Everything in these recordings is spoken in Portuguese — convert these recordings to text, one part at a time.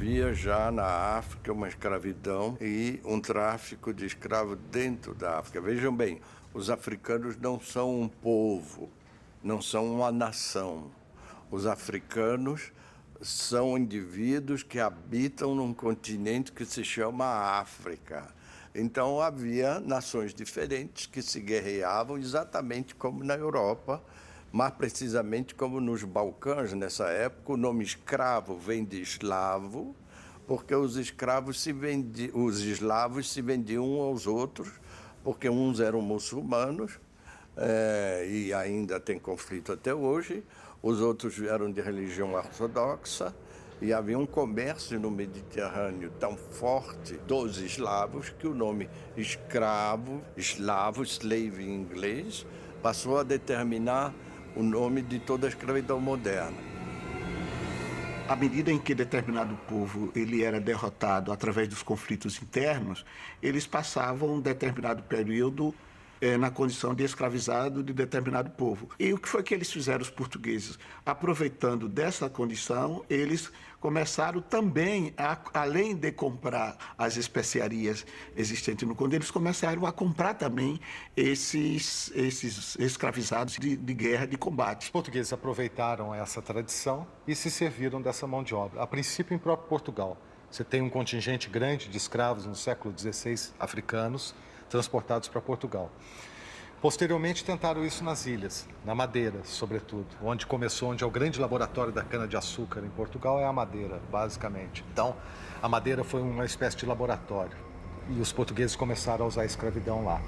havia já na África uma escravidão e um tráfico de escravos dentro da África. Vejam bem, os africanos não são um povo, não são uma nação. Os africanos são indivíduos que habitam num continente que se chama África. Então havia nações diferentes que se guerreavam exatamente como na Europa, mais precisamente como nos Balcãs. Nessa época o nome escravo vem de eslavo, porque os eslavos se vendiam uns aos outros, porque uns eram muçulmanos, e ainda tem conflito até hoje, os outros eram de religião ortodoxa, e havia um comércio no Mediterrâneo tão forte dos eslavos que o nome escravo, slave em inglês, passou a determinar o nome de toda a escravidão moderna. À medida em que determinado povo ele era derrotado através dos conflitos internos, eles passavam um determinado período na condição de escravizado de determinado povo. E o que foi que eles fizeram, os portugueses? Aproveitando dessa condição, eles começaram também, além de comprar as especiarias existentes no Congo, eles começaram a comprar também esses escravizados de guerra, de combate. Os portugueses aproveitaram essa tradição e se serviram dessa mão de obra. A princípio, em próprio Portugal. Você tem um contingente grande de escravos no século XVI, africanos, transportados para Portugal. Posteriormente tentaram isso nas ilhas, na Madeira, sobretudo, onde é o grande laboratório da cana-de-açúcar em Portugal, é a Madeira, basicamente. Então, a Madeira foi uma espécie de laboratório e os portugueses começaram a usar a escravidão lá.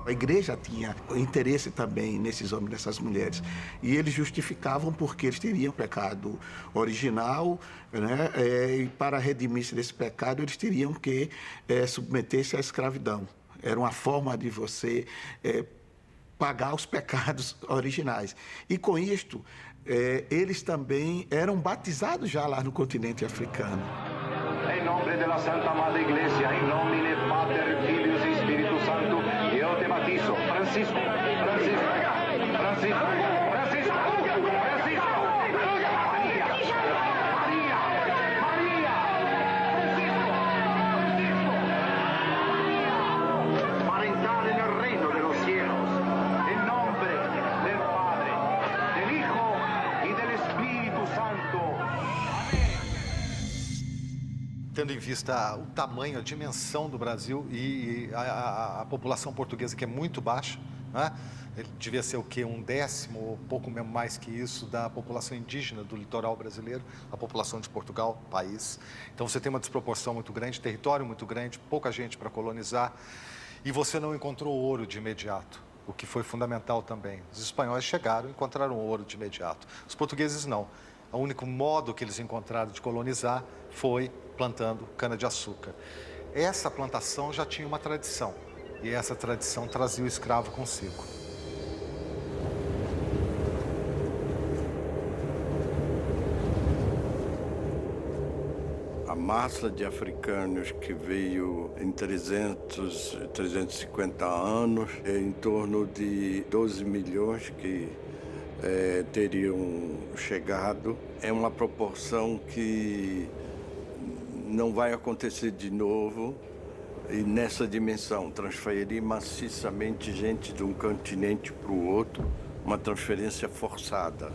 A igreja tinha interesse também nesses homens e nessas mulheres. E eles justificavam porque eles teriam pecado original, né? E para redimir-se desse pecado, eles teriam que submeter-se à escravidão. Era uma forma de você pagar os pecados originais. E com isto, eles também eram batizados já lá no continente africano. Em nome da Santa Madre Iglesia, em nome do Pater, Filhos e Espírito Santo, eu te batizo, Francisco, Francisco, Francisco, Francisco, Francisco, Maria, Maria, Maria, Francisco, Francisco, para entrar no reino de los cielos, em nome do Padre, do Hijo e do Espírito Santo. Tendo em vista o tamanho, a dimensão do Brasil e a população portuguesa, que é muito baixa, né? Ele devia ser o quê? 1/10, ou pouco mais que isso, da população indígena do litoral brasileiro, a população de Portugal, país. Então você tem uma desproporção muito grande, território muito grande, pouca gente para colonizar, e você não encontrou ouro de imediato, o que foi fundamental também. Os espanhóis chegaram e encontraram ouro de imediato. Os portugueses não. O único modo que eles encontraram de colonizar foi plantando cana-de-açúcar. Essa plantação já tinha uma tradição, e essa tradição trazia o escravo consigo. A massa de africanos que veio em 350 anos, em torno de 12 milhões que teriam chegado, é uma proporção que não vai acontecer de novo e nessa dimensão, transferir maciçamente gente de um continente para o outro, uma transferência forçada.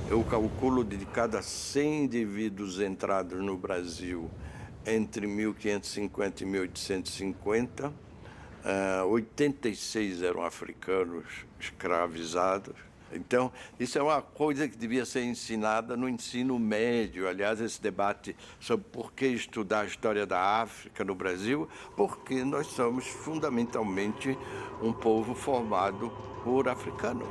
Eu calculo de cada 100 indivíduos entrados no Brasil entre 1550 e 1850, 86 eram africanos escravizados. Então, isso é uma coisa que devia ser ensinada no ensino médio. Aliás, esse debate sobre por que estudar a história da África no Brasil, porque nós somos fundamentalmente um povo formado por africanos.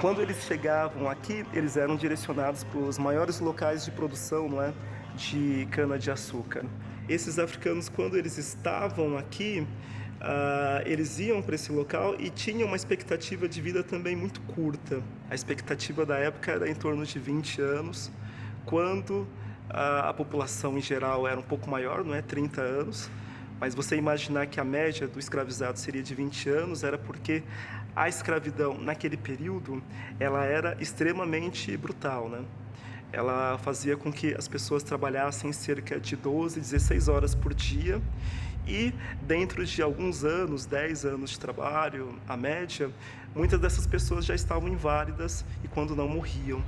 Quando eles chegavam aqui, eles eram direcionados para os maiores locais de produção, não é, de cana-de-açúcar. Esses africanos, quando eles estavam aqui, eles iam para esse local e tinham uma expectativa de vida também muito curta. A expectativa da época era em torno de 20 anos, quando a população em geral era um pouco maior, não é, 30 anos, Mas você imaginar que a média do escravizado seria de 20 anos era porque a escravidão, naquele período, ela era extremamente brutal, né? Ela fazia com que as pessoas trabalhassem cerca de 12, 16 horas por dia e, dentro de alguns anos, 10 anos de trabalho, a média, muitas dessas pessoas já estavam inválidas e, quando não, morriam.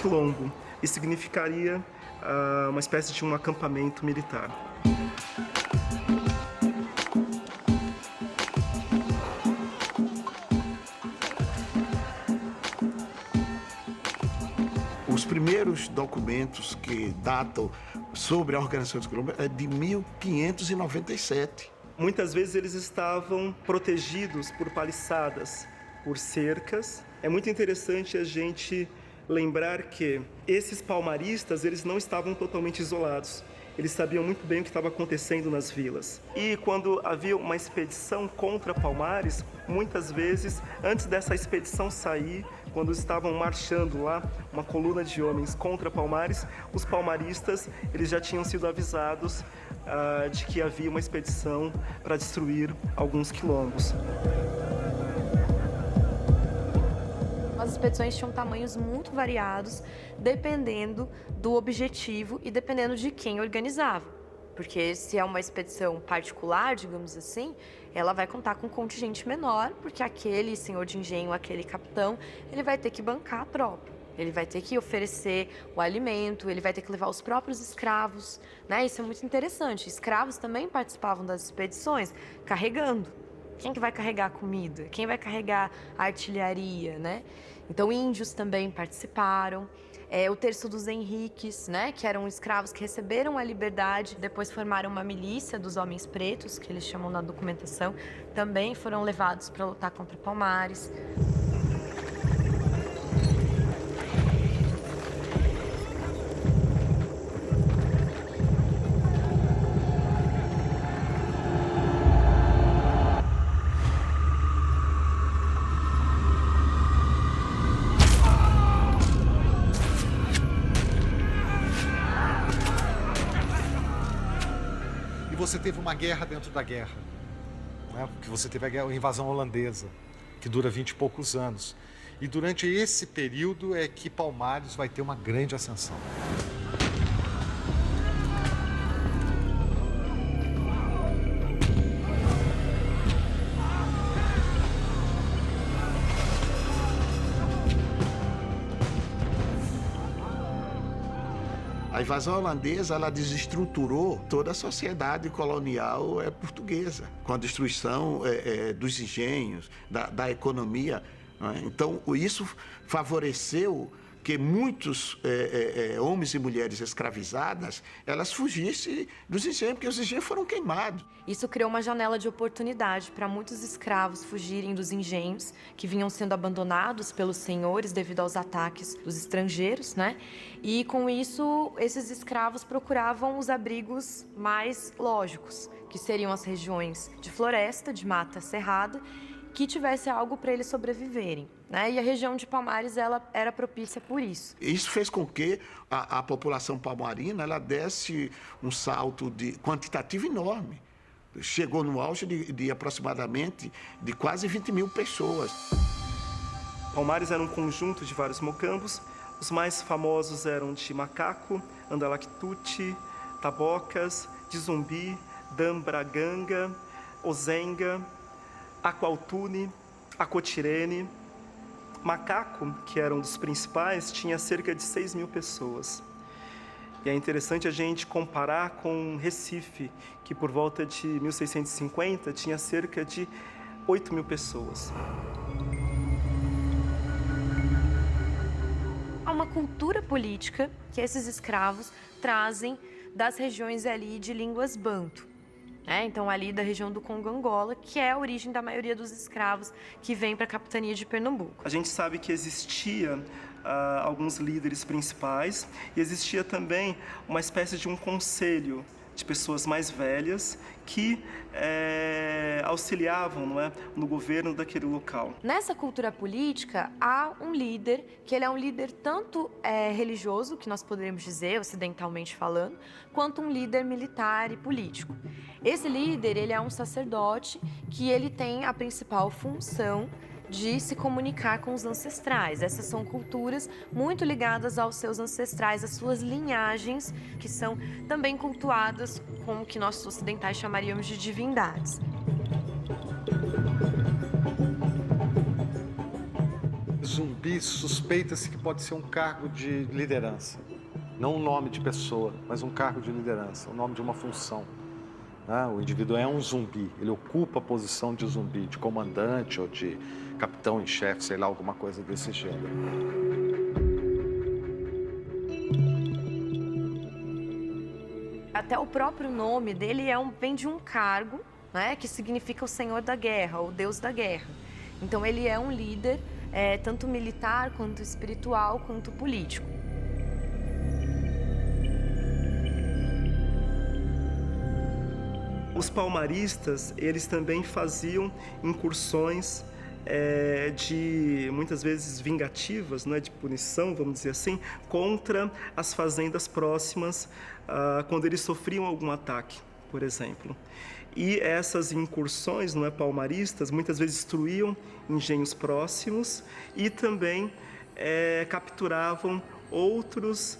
Quilombo, e significaria uma espécie de um acampamento militar. Os primeiros documentos que datam sobre a organização dos quilombos é de 1597. Muitas vezes eles estavam protegidos por paliçadas, por cercas. É muito interessante a gente lembrar que esses palmaristas, eles não estavam totalmente isolados. Eles sabiam muito bem o que estava acontecendo nas vilas. E quando havia uma expedição contra Palmares, muitas vezes, antes dessa expedição sair, quando estavam marchando lá, uma coluna de homens contra Palmares, os palmaristas, eles já tinham sido avisados de que havia uma expedição para destruir alguns quilombos. As expedições tinham tamanhos muito variados, dependendo do objetivo e dependendo de quem organizava. Porque se é uma expedição particular, digamos assim, ela vai contar com um contingente menor, porque aquele senhor de engenho, aquele capitão, ele vai ter que bancar a tropa. Ele vai ter que oferecer o alimento, ele vai ter que levar os próprios escravos, né? Isso é muito interessante. Escravos também participavam das expedições, carregando. Quem que vai carregar a comida? Quem vai carregar a artilharia, né? Então, índios também participaram. O Terço dos Henriques, né? Que eram escravos que receberam a liberdade, depois formaram uma milícia dos homens pretos, que eles chamam na documentação, também foram levados para lutar contra Palmares. Você teve uma guerra dentro da guerra, né? Porque você teve a invasão holandesa, que dura 20 e poucos anos. E durante esse período é que Palmares vai ter uma grande ascensão. A invasão holandesa, ela desestruturou toda a sociedade colonial portuguesa, com a destruição dos engenhos, da economia, né? Então, isso favoreceu que muitos homens e mulheres escravizadas, elas fugissem dos engenhos, porque os engenhos foram queimados. Isso criou uma janela de oportunidade para muitos escravos fugirem dos engenhos, que vinham sendo abandonados pelos senhores devido aos ataques dos estrangeiros, né? E com isso, esses escravos procuravam os abrigos mais lógicos, que seriam as regiões de floresta, de mata cerrada, que tivesse algo para eles sobreviverem, né? E a região de Palmares, ela era propícia por isso. Isso fez com que a população palmarina, ela desse um salto quantitativo enorme. Chegou no auge de aproximadamente de quase 20 mil pessoas. Palmares era um conjunto de vários mocambos. Os mais famosos eram de Macaco, Andalactuti, Tabocas, de Zumbi, Dambraganga, Ozenga, Aqualtune, Acotirene. Macaco, que era um dos principais, tinha cerca de 6 mil pessoas. E é interessante a gente comparar com Recife, que por volta de 1650 tinha cerca de 8 mil pessoas. cultura política que esses escravos trazem das regiões ali de línguas banto. Então, ali da região do Congo-Angola, que é a origem da maioria dos escravos que vêm para a capitania de Pernambuco. A gente sabe que existia alguns líderes principais e existia também uma espécie de um conselho de pessoas mais velhas que auxiliavam, não é, no governo daquele local. Nessa cultura política, há um líder, que ele é um líder tanto religioso, que nós poderíamos dizer, ocidentalmente falando, quanto um líder militar e político. Esse líder, ele é um sacerdote que ele tem a principal função de se comunicar com os ancestrais. Essas são culturas muito ligadas aos seus ancestrais, às suas linhagens, que são também cultuadas como que nós ocidentais chamaríamos de divindades. Zumbi suspeita-se que pode ser um cargo de liderança. Não um nome de pessoa, mas um cargo de liderança, o nome de uma função. O indivíduo é um zumbi, ele ocupa a posição de zumbi, de comandante ou de capitão em chefe, sei lá, alguma coisa desse gênero. Até o próprio nome dele vem de um cargo, que significa o Senhor da Guerra, ou Deus da Guerra. Então ele é um líder, tanto militar, quanto espiritual, quanto político. Os palmaristas, eles também faziam incursões de, muitas vezes, vingativas, de punição, vamos dizer assim, contra as fazendas próximas, quando eles sofriam algum ataque, por exemplo. E essas incursões palmaristas, muitas vezes destruíam engenhos próximos e também capturavam outros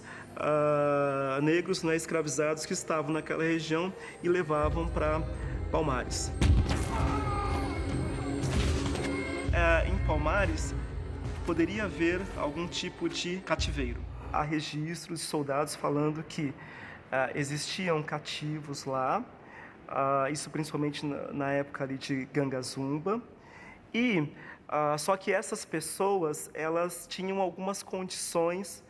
negros escravizados que estavam naquela região e levavam para Palmares. Em Palmares, poderia haver algum tipo de cativeiro. Há registros de soldados falando que existiam cativos lá, isso principalmente na época ali de Gangazumba, e só que essas pessoas, elas tinham algumas condições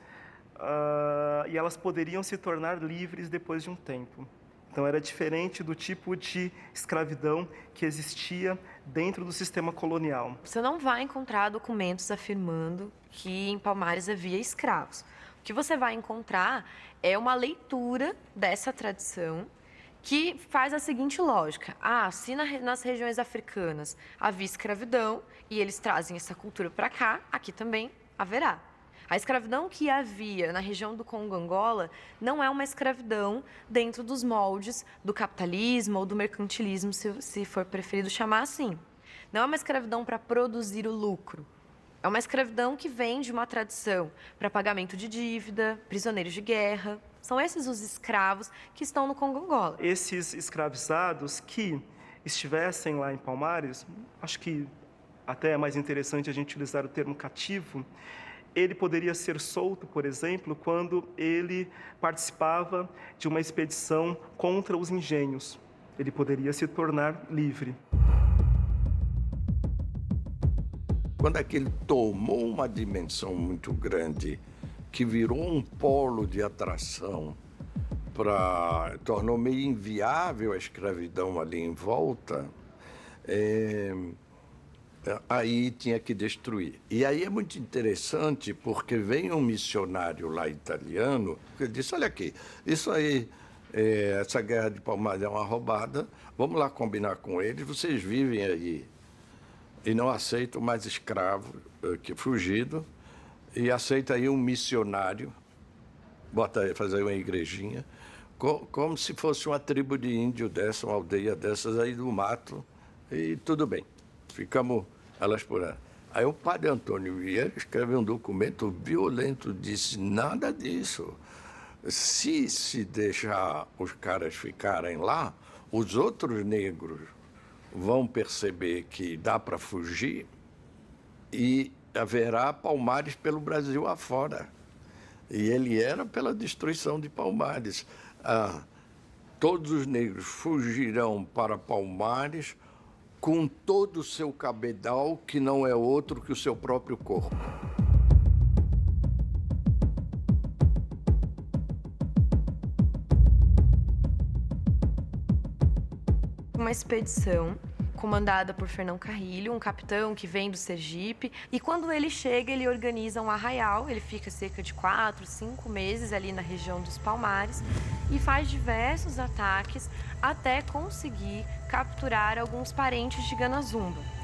e elas poderiam se tornar livres depois de um tempo. Então, era diferente do tipo de escravidão que existia dentro do sistema colonial. Você não vai encontrar documentos afirmando que em Palmares havia escravos. O que você vai encontrar é uma leitura dessa tradição que faz a seguinte lógica. Se nas regiões africanas havia escravidão e eles trazem essa cultura para cá, aqui também haverá. A escravidão que havia na região do Congo-Angola não é uma escravidão dentro dos moldes do capitalismo ou do mercantilismo, se for preferido chamar assim. Não é uma escravidão para produzir o lucro. É uma escravidão que vem de uma tradição para pagamento de dívida, prisioneiros de guerra. São esses os escravos que estão no Congo-Angola. Esses escravizados que estivessem lá em Palmares, acho que até é mais interessante a gente utilizar o termo cativo, ele poderia ser solto, por exemplo, quando ele participava de uma expedição contra os engenhos. Ele poderia se tornar livre. Quando aquilo tomou uma dimensão muito grande, que virou um polo de atração, tornou meio inviável a escravidão ali em volta, aí tinha que destruir. E aí é muito interessante, porque vem um missionário lá italiano, que disse, olha aqui, isso aí, essa guerra de Palmares é uma roubada, vamos lá combinar com eles, vocês vivem aí e não aceitam mais escravo, que fugido, e aceita aí um missionário, fazer uma igrejinha, como se fosse uma tribo de índio dessa, uma aldeia dessas aí do mato, e tudo bem. Ficamos elas por aí. Aí o padre Antônio Vieira escreve um documento violento, disse, nada disso. Se deixar os caras ficarem lá, os outros negros vão perceber que dá para fugir e haverá Palmares pelo Brasil afora. E ele era pela destruição de Palmares. Todos os negros fugirão para Palmares com todo o seu cabedal, que não é outro que o seu próprio corpo. uma expedição comandada por Fernão Carrilho, um capitão que vem do Sergipe. E quando ele chega, ele organiza um arraial, ele fica cerca de 4, 5 meses ali na região dos Palmares e faz diversos ataques até conseguir capturar alguns parentes de Ganazumba.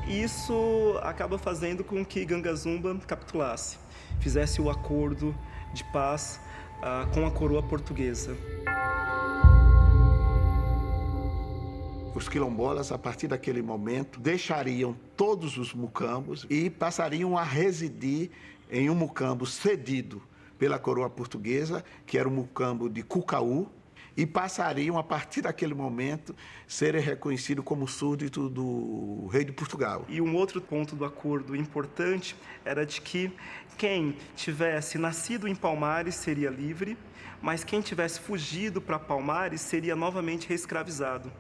Isso acaba fazendo com que Gangazumba capitulasse, fizesse o acordo de paz com a coroa portuguesa. Os quilombolas, a partir daquele momento, deixariam todos os mucambos e passariam a residir em um mucambo cedido pela coroa portuguesa, que era o mucambo de Cucaú, e passariam, a partir daquele momento, serem reconhecidos como súditos do rei de Portugal. E um outro ponto do acordo importante era de que quem tivesse nascido em Palmares seria livre, mas quem tivesse fugido para Palmares seria novamente reescravizado.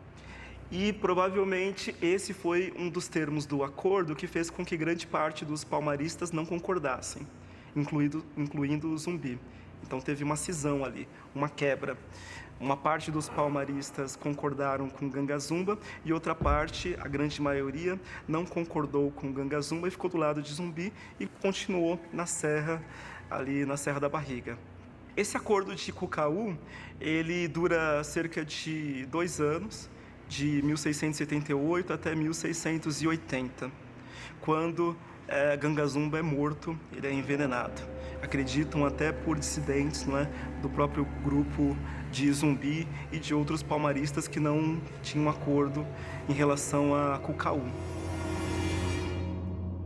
E provavelmente esse foi um dos termos do acordo que fez com que grande parte dos palmaristas não concordassem, incluindo o Zumbi. Então teve uma cisão ali, uma quebra. Uma parte dos palmaristas concordaram com Gangazumba e outra parte, a grande maioria, não concordou com Gangazumba e ficou do lado de Zumbi e continuou na serra, ali na Serra da Barriga. Esse acordo de Cucaú, ele dura cerca de 2 anos, de 1678 até 1680, quando Gangazumba é morto, ele é envenenado. Acreditam até por dissidentes, não é, do próprio grupo de Zumbi e de outros palmaristas que não tinham acordo em relação a Cucaú.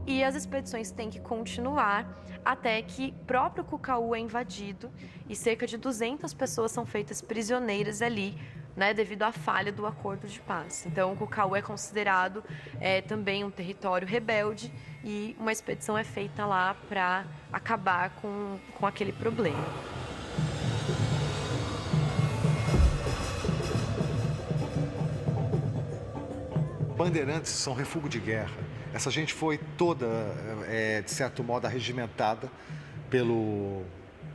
E as expedições têm que continuar até que próprio Cucaú é invadido e cerca de 200 pessoas são feitas prisioneiras ali, né, devido à falha do acordo de paz. Então, o Cucaú é considerado também um território rebelde e uma expedição é feita lá para acabar com aquele problema. Bandeirantes são refúgio de guerra. Essa gente foi toda, de certo modo, arregimentada pelo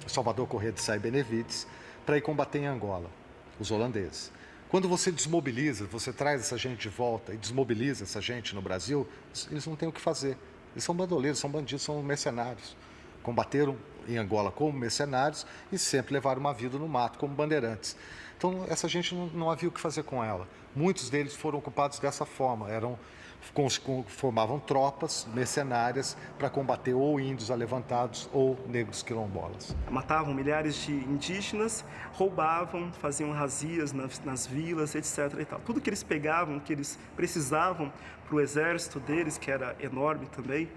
Salvador Corrêa de Sá e Benevides para ir combater em Angola, os holandeses. Quando você desmobiliza, você traz essa gente de volta e desmobiliza essa gente no Brasil, eles não têm o que fazer. Eles são bandoleiros, são bandidos, são mercenários. Combateram em Angola como mercenários e sempre levaram uma vida no mato como bandeirantes. Então, essa gente não havia o que fazer com ela. Muitos deles foram ocupados dessa forma, formavam tropas mercenárias para combater ou índios alevantados ou negros quilombolas. Matavam milhares de indígenas, roubavam, faziam razias nas vilas, etc. E tal. Tudo que eles pegavam, que eles precisavam para o exército deles, que era enorme também,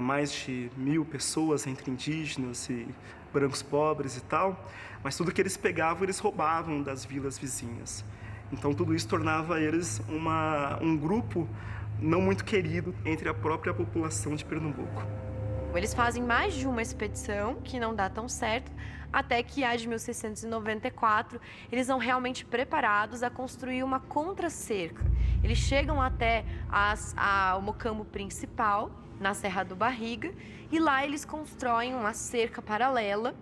mais de 1000 pessoas entre indígenas e brancos pobres e tal, mas tudo que eles pegavam, eles roubavam das vilas vizinhas. Então, tudo isso tornava eles um grupo não muito querido entre a própria população de Pernambuco. Eles fazem mais de uma expedição, que não dá tão certo, até que a de 1694, eles são realmente preparados a construir uma contra-cerca. Eles chegam até o mocambo principal, na Serra do Barriga, e lá eles constroem uma cerca paralela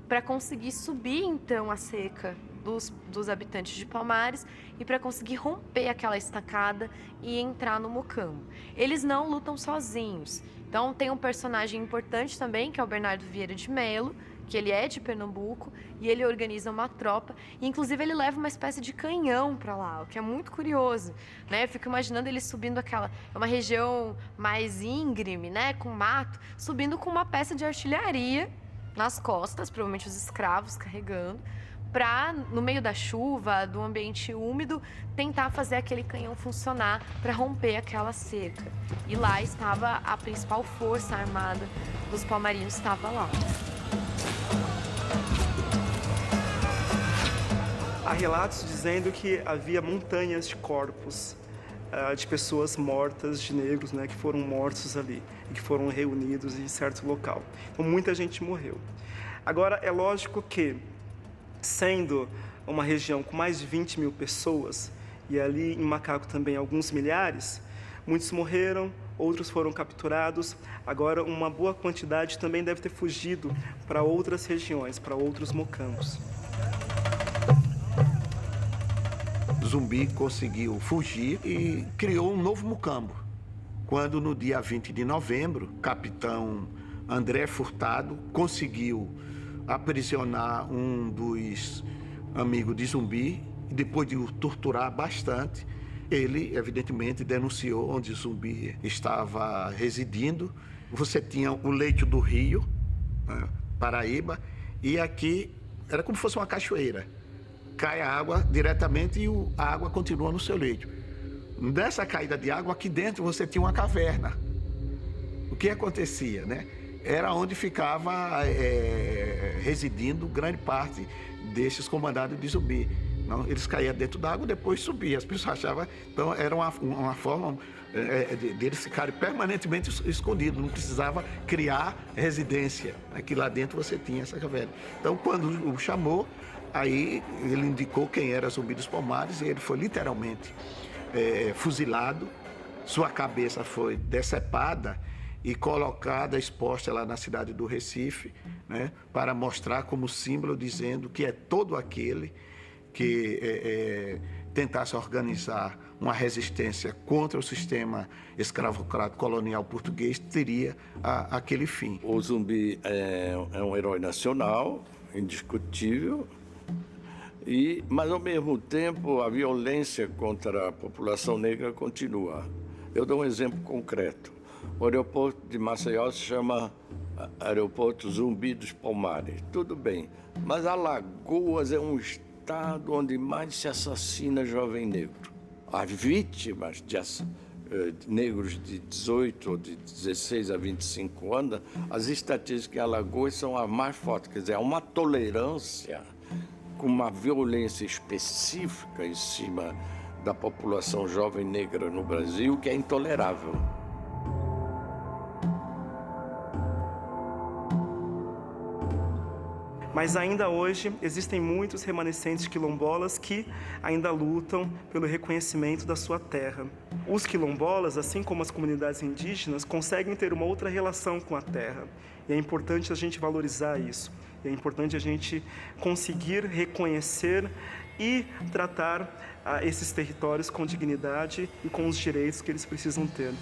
para conseguir subir, então, a cerca dos habitantes de Palmares e para conseguir romper aquela estacada e entrar no mocambo. Eles não lutam sozinhos. Então, tem um personagem importante também, que é o Bernardo Vieira de Melo, que ele é de Pernambuco, e ele organiza uma tropa, e inclusive ele leva uma espécie de canhão para lá, o que é muito curioso, né? Eu fico imaginando ele subindo é uma região mais íngreme, né, com mato, subindo com uma peça de artilharia nas costas, provavelmente os escravos carregando, para, no meio da chuva, do ambiente úmido, tentar fazer aquele canhão funcionar para romper aquela cerca. E lá estava a principal força armada dos palmarinos, estava lá. Há relatos dizendo que havia montanhas de corpos de pessoas mortas, de negros, né, que foram mortos ali e que foram reunidos em certo local. Então, muita gente morreu. Agora, é lógico que, sendo uma região com mais de 20 mil pessoas, e ali em Macaco também alguns milhares, Muitos morreram, outros foram capturados. Agora, uma boa quantidade também deve ter fugido para outras regiões, para outros mocambos. Zumbi conseguiu fugir e criou um novo mocambo. Quando, no dia 20 de novembro, o capitão André Furtado conseguiu aprisionar um dos amigos de Zumbi, e depois de o torturar bastante, ele, evidentemente, denunciou onde Zumbi estava residindo. Você tinha o leito do rio, né, Paraíba, e aqui era como se fosse uma cachoeira. Cai a água diretamente e a água continua no seu leito. Nessa caída de água, aqui dentro você tinha uma caverna. O que acontecia, né? Era onde ficava residindo grande parte desses comandados de Zumbi. Não, eles caíam dentro da água e depois subiam. As pessoas achavam... Então, era uma forma deles ficarem permanentemente escondidos. Não precisava criar residência. Aqui lá dentro você tinha essa caverna. Então, quando o chamou, aí ele indicou quem era Zumbi dos Palmares e ele foi literalmente fuzilado. Sua cabeça foi decepada e colocada, exposta lá na cidade do Recife, né, para mostrar como símbolo, dizendo que é todo aquele que tentasse organizar uma resistência contra o sistema escravocrata colonial português, teria aquele fim. O Zumbi é um herói nacional, indiscutível, mas, ao mesmo tempo, a violência contra a população negra continua. Eu dou um exemplo concreto. O aeroporto de Maceió se chama Aeroporto Zumbi dos Palmares. Tudo bem, mas Alagoas é um estado onde mais se assassina jovem negro. As vítimas de negros de 18 ou de 16 a 25 anos, as estatísticas em Alagoas são as mais fortes. Quer dizer, há uma tolerância com uma violência específica em cima da população jovem negra no Brasil que é intolerável. Mas ainda hoje existem muitos remanescentes quilombolas que ainda lutam pelo reconhecimento da sua terra. Os quilombolas, assim como as comunidades indígenas, conseguem ter uma outra relação com a terra. E é importante a gente valorizar isso. E é importante a gente conseguir reconhecer e tratar esses territórios com dignidade e com os direitos que eles precisam ter.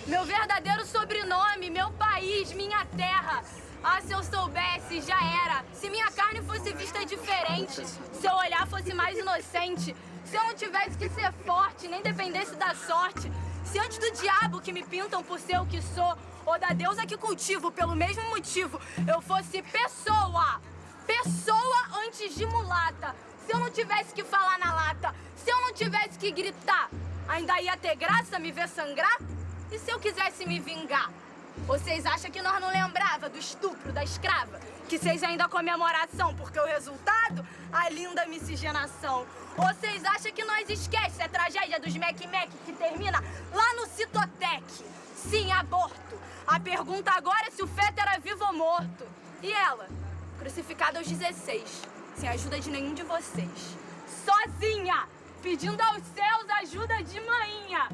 Meu verdadeiro sobrenome, meu país, minha terra. Ah, se eu soubesse, já era. Se minha carne fosse vista diferente, se eu olhar fosse mais inocente, se eu não tivesse que ser forte, nem dependesse da sorte, se antes do diabo que me pintam por ser o que sou, ou da deusa que cultivo pelo mesmo motivo, eu fosse pessoa antes de mulata, se eu não tivesse que falar na lata, se eu não tivesse que gritar, ainda ia ter graça me ver sangrar? E se eu quisesse me vingar? Vocês acham que nós não lembrava do estupro da escrava? Que seja ainda comemoração, porque o resultado, a linda miscigenação. Vocês acham que nós esquece a tragédia dos Mec-Mec que termina lá no Citotec? Sim, aborto. A pergunta agora é se o feto era vivo ou morto. E ela? Crucificada aos 16, sem ajuda de nenhum de vocês. Sozinha, pedindo aos céus ajuda de manhinha.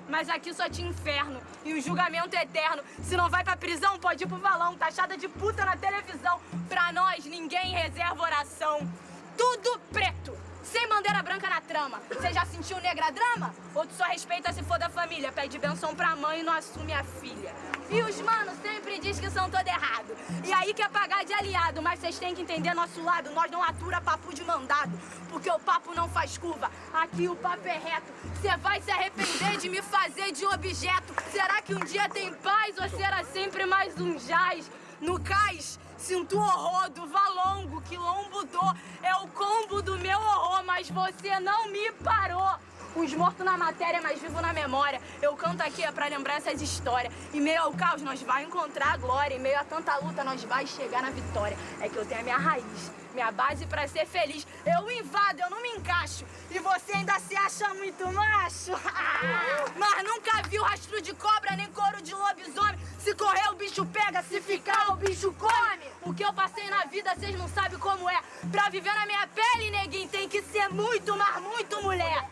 Mas aqui só tinha inferno e o julgamento eterno. Se não vai pra prisão, pode ir pro valão, taxada de puta na televisão. Pra nós, ninguém reserva oração. Tudo preto, sem bandeira branca na trama. Você já sentiu negra drama? Ou tu só respeita se for da família, pede benção pra mãe e não assume a filha. E os manos sempre diz que são todo errado. E aí quer pagar de aliado, mas vocês têm que entender nosso lado. Nós não atura papo de mandado, porque o papo não faz curva. Aqui o papo é reto. Você vai se arrepender de me fazer de objeto. Será que um dia tem paz ou será sempre mais um jaz? No cais, sinto o horror do valongo, quilombo do. É o combo do meu horror, mas você não me parou. Uns mortos na matéria, mas vivo na memória. Eu canto aqui é pra lembrar essas histórias. Em meio ao caos, nós vai encontrar a glória. Em meio a tanta luta, nós vai chegar na vitória. É que eu tenho a minha raiz, minha base pra ser feliz. Eu invado, eu não me encaixo. E você ainda se acha muito macho. Mas nunca viu rastro de cobra, nem couro de lobisomem. Se correr, o bicho pega. Se ficar, o bicho come. eu passei na vida, vocês não sabem como é. Pra viver na minha pele, neguinho, tem que ser muito, mas muito mulher.